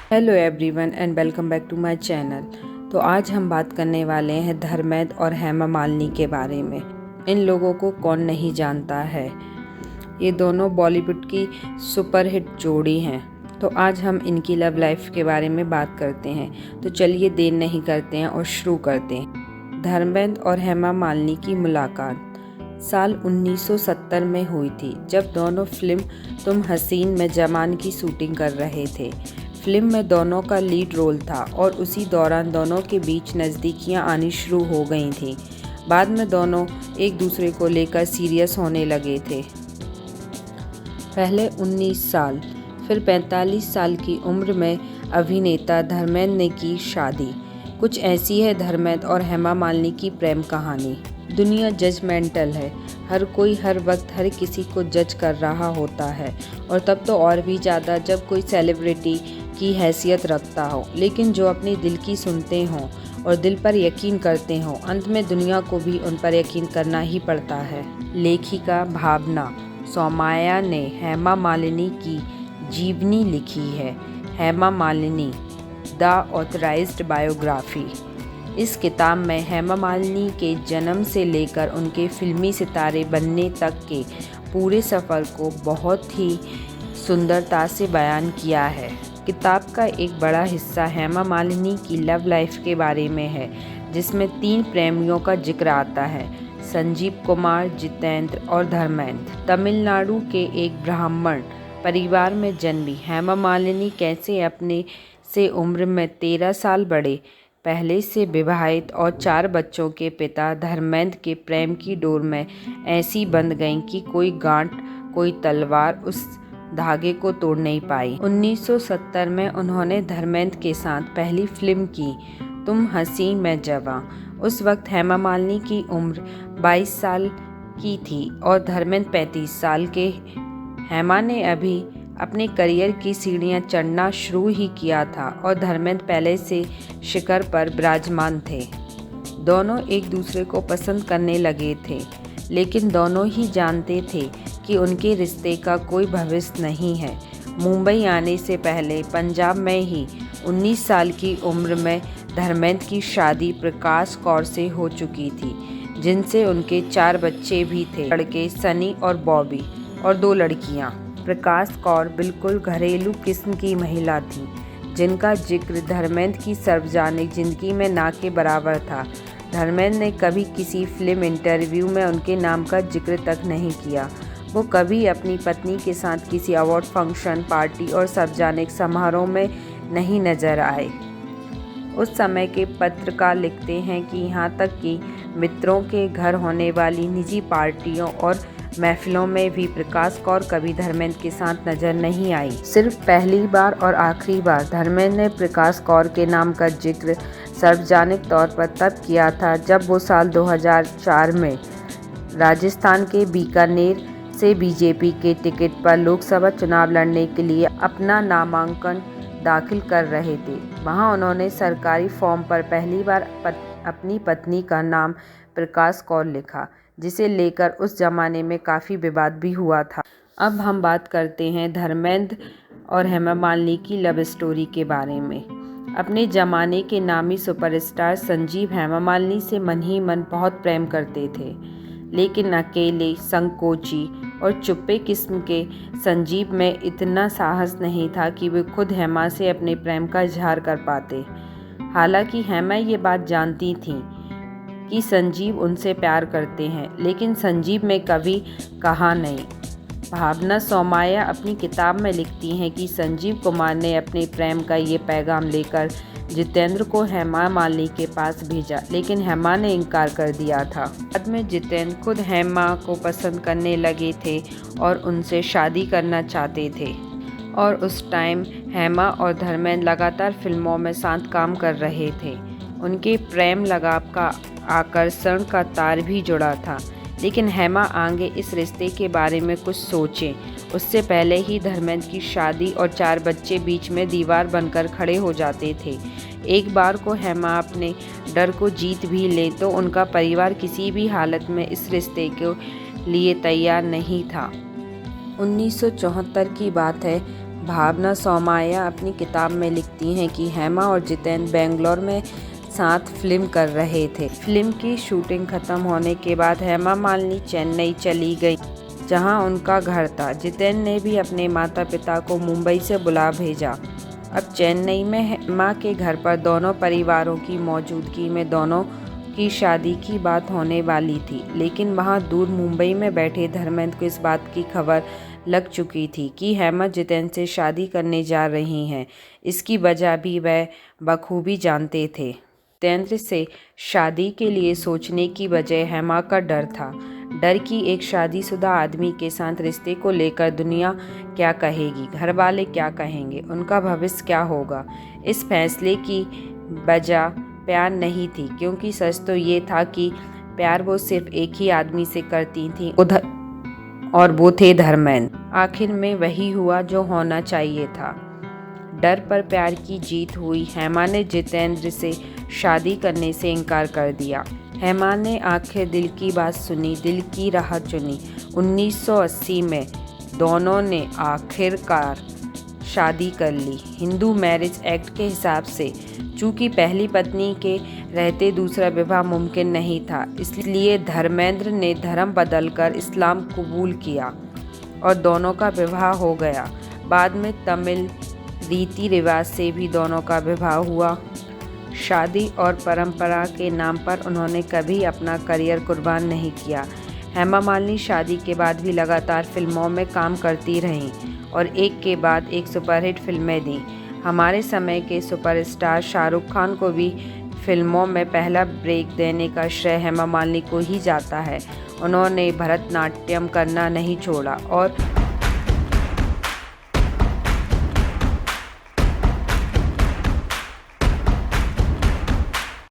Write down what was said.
Hello everyone and welcome back to my channel. तो आज हम बात करने वाले हैं धर्मेंद्र और हेमा मालिनी के बारे में। इन लोगों को कौन नहीं जानता है। ये दोनों बॉलीवुड की सुपरहिट जोड़ी हैं। तो आज हम इनकी लव लाइफ के बारे में बात करते हैं। तो चलिए देर नहीं करते हैं और शुरू करते हैं। धर्मेंद्र और हेमा मालिनी की मुलाकात साल 1970 में हुई थी, जब दोनों फिल्म तुम हसीन में जमान की शूटिंग कर रहे थे। फिल्म में दोनों का लीड रोल था और उसी दौरान दोनों के बीच नज़दीकियां आनी शुरू हो गई थीं। बाद में दोनों एक दूसरे को लेकर सीरियस होने लगे थे। पहले 19 साल, फिर 45 साल की उम्र में अभिनेता धर्मेंद्र ने की शादी। कुछ ऐसी है धर्मेंद्र और हेमा मालिनी की प्रेम कहानी। दुनिया जजमेंटल है। हर कोई हर वक्त हर किसी को जज कर रहा होता है, और तब तो और भी ज़्यादा जब कोई सेलिब्रिटी की हैसियत रखता हो। लेकिन जो अपने दिल की सुनते हों और दिल पर यकीन करते हों, अंत में दुनिया को भी उन पर यकीन करना ही पड़ता है। लेखिका भावना सोमाया ने हेमा मालिनी की जीवनी लिखी है। Hema Malini the authorised biography. इस किताब में हेमा मालिनी के जन्म से लेकर उनके फिल्मी सितारे बनने तक के पूरे सफ़र को बहुत ही सुंदरता से बयान किया है। किताब का एक बड़ा हिस्सा हेमा मालिनी की लव लाइफ के बारे में है, जिसमें 3 प्रेमियों का जिक्र आता है: संजीव कुमार, जितेंद्र और धर्मेंद्र। तमिलनाडु के एक ब्राह्मण परिवार में जन्मी हेमा मालिनी कैसे अपने से उम्र में 13 साल बड़े, पहले से विवाहित और 4 बच्चों के पिता धर्मेंद्र के प्रेम की डोर में ऐसी बंध गईं कि कोई गांठ, कोई तलवार उस धागे को तोड़ नहीं पाई। 1970 में उन्होंने धर्मेंद्र के साथ पहली फिल्म की, तुम हसीन मैं जवां। उस वक्त हेमा मालिनी की उम्र 22 साल की थी और धर्मेंद्र 35 साल के। हेमा ने अभी अपने करियर की सीढ़ियां चढ़ना शुरू ही किया था और धर्मेंद्र पहले से शिखर पर विराजमान थे। दोनों एक दूसरे को पसंद करने लगे थे, लेकिन दोनों ही जानते थे कि उनके रिश्ते का कोई भविष्य नहीं है। मुंबई आने से पहले पंजाब में ही 19 साल की उम्र में धर्मेंद्र की शादी प्रकाश कौर से हो चुकी थी, जिनसे उनके 4 बच्चे भी थे, लड़के सनी और बॉबी और 2 लड़कियां। प्रकाश कौर बिल्कुल घरेलू किस्म की महिला थी, जिनका जिक्र धर्मेंद्र की सार्वजनिक जिंदगी में ना के बराबर था। धर्मेंद्र ने कभी किसी फिल्म इंटरव्यू में उनके नाम का जिक्र तक नहीं किया। वो कभी अपनी पत्नी के साथ किसी अवार्ड फंक्शन, पार्टी और सार्वजनिक समारोह में नहीं नजर आए। उस समय के पत्रकार लिखते हैं कि यहाँ तक कि मित्रों के घर होने वाली निजी पार्टियों और महफिलों में भी प्रकाश कौर कभी धर्मेंद्र के साथ नजर नहीं आई। सिर्फ पहली बार और आखिरी बार धर्मेंद्र ने प्रकाश कौर के नाम का जिक्र सार्वजनिक तौर पर तब किया था, जब वो साल 2004 में राजस्थान के बीकानेर से बीजेपी के टिकट पर लोकसभा चुनाव लड़ने के लिए अपना नामांकन दाखिल कर रहे थे। वहां उन्होंने सरकारी फॉर्म पर पहली बार अपनी पत्नी का नाम प्रकाश कौर लिखा, जिसे लेकर उस जमाने में काफ़ी विवाद भी हुआ था। अब हम बात करते हैं धर्मेंद्र और हेमा मालिनी की लव स्टोरी के बारे में। अपने ज़माने के नामी सुपरस्टार संजीव हेमा मालिनी से मन ही मन बहुत प्रेम करते थे, लेकिन अकेले, संकोची और चुप्पे किस्म के संजीव में इतना साहस नहीं था कि वे खुद हेमा से अपने प्रेम का इजहार कर पाते। हालांकि हेमा ये बात जानती थी कि संजीव उनसे प्यार करते हैं, लेकिन संजीव में कभी कहा नहीं। भावना सोमाया अपनी किताब में लिखती हैं कि संजीव कुमार ने अपने प्रेम का ये पैगाम लेकर जितेंद्र को हेमा मालिनी के पास भेजा, लेकिन हेमा ने इनकार कर दिया था। बाद में जितेंद्र खुद हेमा को पसंद करने लगे थे और उनसे शादी करना चाहते थे, और उस टाइम हेमा और धर्मेंद्र लगातार फिल्मों में साथ काम कर रहे थे। उनके प्रेम लगाव का आकर्षण का तार भी जुड़ा था, लेकिन हेमा आगे इस रिश्ते के बारे में कुछ सोचें उससे पहले ही धर्मेंद्र की शादी और 4 बच्चे बीच में दीवार बनकर खड़े हो जाते थे। एक बार को हेमा अपने डर को जीत भी ले तो उनका परिवार किसी भी हालत में इस रिश्ते के लिए तैयार नहीं था। 1974 की बात है। भावना सोमाया अपनी किताब में लिखती हैं कि हेमा और जितेंद्र बेंगलोर में साथ फिल्म कर रहे थे। फिल्म की शूटिंग खत्म होने के बाद हेमा मालिनी चेन्नई चली गई, जहां उनका घर था। जितेंद्र ने भी अपने माता पिता को मुंबई से बुला भेजा। अब चेन्नई में हेमा के घर पर दोनों परिवारों की मौजूदगी में दोनों की शादी की बात होने वाली थी, लेकिन वहां दूर मुंबई में बैठे धर्मेंद्र को इस बात की खबर लग चुकी थी कि हेमा जितेंद्र से शादी करने जा रही हैं। इसकी वजह भी वह बखूबी जानते थे। जितेंद्र से शादी के लिए सोचने की वजह हेमा का डर था। डर कि एक शादीशुदा आदमी के साथ रिश्ते को लेकर दुनिया क्या कहेगी, घर वाले क्या कहेंगे, उनका भविष्य क्या होगा। इस फैसले की वजह प्यार नहीं थी, क्योंकि सच तो ये था कि प्यार वो सिर्फ एक ही आदमी से करती थी, और वो थे धर्मेंद्र। आखिर में वही हुआ जो होना चाहिए था। डर पर प्यार की जीत हुई। हेमा ने जितेंद्र से शादी करने से इनकार कर दिया। हेमा ने आखिर दिल की बात सुनी, दिल की राह चुनी। 1980 में दोनों ने आखिरकार शादी कर ली। हिंदू मैरिज एक्ट के हिसाब से, चूँकि पहली पत्नी के रहते दूसरा विवाह मुमकिन नहीं था, इसलिए धर्मेंद्र ने धर्म बदलकर इस्लाम कबूल किया और दोनों का विवाह हो गया। बाद में तमिल रीति रिवाज से भी दोनों का विवाह हुआ। शादी और परंपरा के नाम पर उन्होंने कभी अपना करियर कुर्बान नहीं किया। हेमा मालिनी शादी के बाद भी लगातार फिल्मों में काम करती रहीं और एक के बाद एक सुपरहिट फिल्में दी। हमारे समय के सुपरस्टार शाहरुख खान को भी फिल्मों में पहला ब्रेक देने का श्रेय हेमा मालिनी को ही जाता है। उन्होंने भरतनाट्यम करना नहीं छोड़ा और